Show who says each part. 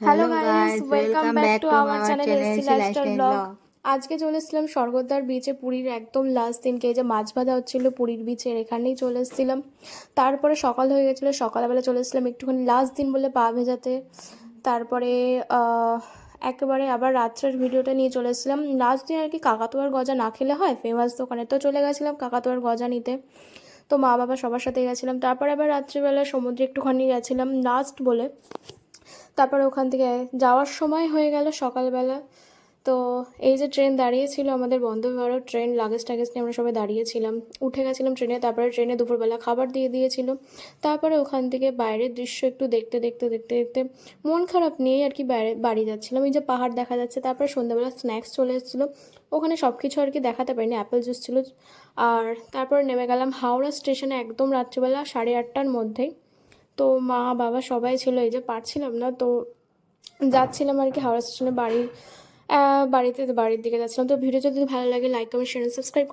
Speaker 1: Hello
Speaker 2: hello
Speaker 1: guys,
Speaker 2: guys,
Speaker 1: welcome
Speaker 2: welcome
Speaker 1: back
Speaker 2: back
Speaker 1: to
Speaker 2: to
Speaker 1: our
Speaker 2: our
Speaker 1: channel
Speaker 2: channel
Speaker 1: SC
Speaker 2: AC
Speaker 1: lifestyle
Speaker 2: lifestyle
Speaker 1: blog.
Speaker 2: Blog.
Speaker 1: আজকে চলে এসেছিলাম স্বর্গদ্বার বিচে, পুরীর একদম last দিনকে। এই যে মাছ ভাজা হচ্ছিল পুরীর বিচের, এখানেই চলে এসেছিলাম। তারপরে সকাল হয়ে গেছিলো, সকালবেলা চলে এসেছিলাম একটুখানি লাস্ট দিন বলে পা ভেজাতে। তারপরে একেবারে আবার রাত্রের ভিডিওটা নিয়ে চলে এসেছিলাম লাস্ট দিন আর কি। কাকাতুয়ার গজা না খেলে হয়, ফেমাস দোকানে তো চলে গেছিলাম কাকাতুয়ার গজা নিতে। তো মা বাবা সবার সাথে গেছিলাম। তারপরে আবার রাত্রিবেলা সমুদ্রে একটুখানি গেছিলাম লাস্ট বলে। তারপরে ওখান থেকে যাওয়ার সময় হয়ে গেল সকালবেলা। তো এই যে ট্রেন দাঁড়িয়েছিল আমাদের বন্ধ ভারত ট্রেন, লাগেজ টাগেজ নিয়ে আমরা সবাই দাঁড়িয়েছিলাম, উঠে গেছিলাম ট্রেনে। তারপরে ট্রেনে দুপুরবেলা খাবার দিয়ে দিয়েছিল। তারপরে ওখান থেকে বাইরের দৃশ্য একটু দেখতে দেখতে দেখতে দেখতে মন খারাপ নিয়েই আর কি বাইরে বাড়ি যাচ্ছিলাম। এই যে পাহাড় দেখা যাচ্ছে। তারপরে সন্ধ্যাবেলা স্ন্যাক্স চলে এসেছিলো, ওখানে সব কিছু আর কি দেখাতে পারিনি, অ্যাপেল জুস ছিল। আর তারপরে নেমে গেলাম হাওড়া স্টেশনে একদম রাত্রিবেলা 8:30টার মধ্যেই। তো মা বাবা সবাই ছিল, এই যে পারছিলাম না তো যাচ্ছিলাম আর কি হাওড়া স্টেশনে বাড়ির দিকে যাচ্ছিলাম। তো ভিডিও যদি ভালো লাগে লাইক কমেন্ট শেয়ার সাবস্ক্রাইব